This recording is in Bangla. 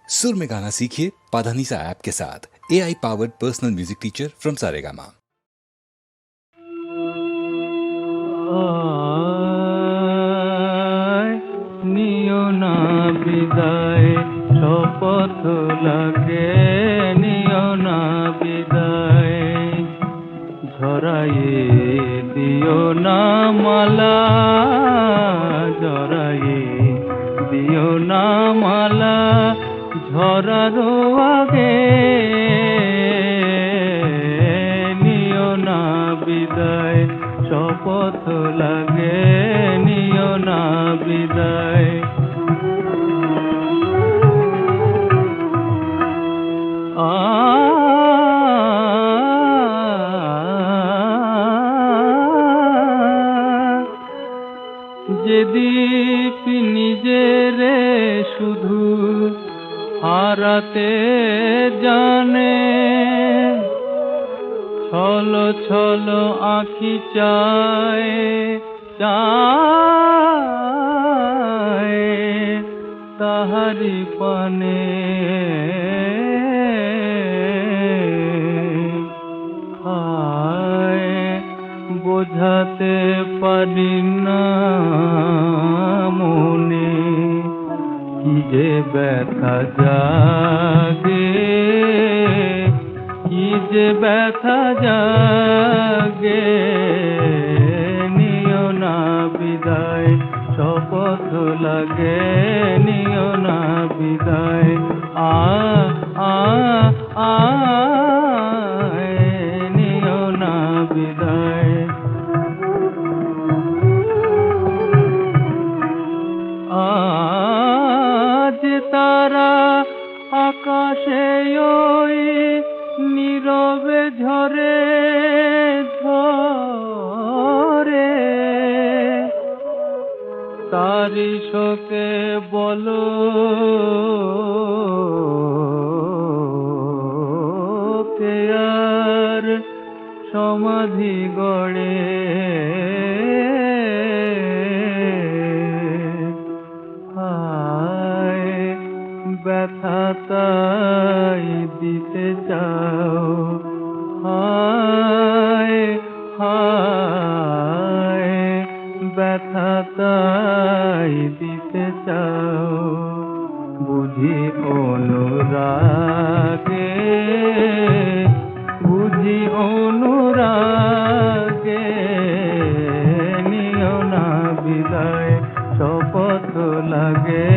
सुर में गाना सीखिए पाधानीसा ऐप के साथ। AI powered personal music teacher from Saregama. নিও না বিদায় শপথ লাগে, নিও না বিদায় ঝরাইয়ে দিও না মালা, ঝরাইয়ে দিও না মালা ঝরার আগে, নিও না বিদায় শপথ লাগে, নিও না বিদায়। যে দীপ নিজেরে শুধু হারাতে জানে, ছলো ছলো আঁখি চায় চায় তাহারি পানে, হায় বোঝাতে পারি না মনে, কি যে ব্যথা জাগে, কি যে ব্যথা জাগে, নিও না বিদায় শপথ লাগে, নিও না বিদায়। নিও না বিদায়। আজ তারা আকাশে ওই নীরবে ঝরে ঝরে, তারি শোকে বলো কে আর সমাধি গড়ে, হায় ব্যথা তাই দিতে চাও, হায় হায় ব্যথা তাই দিতে চাও, বুঝি অনুরাগে, বুঝি অনুরাগে, নিও না বিদায় শপথ লাগে,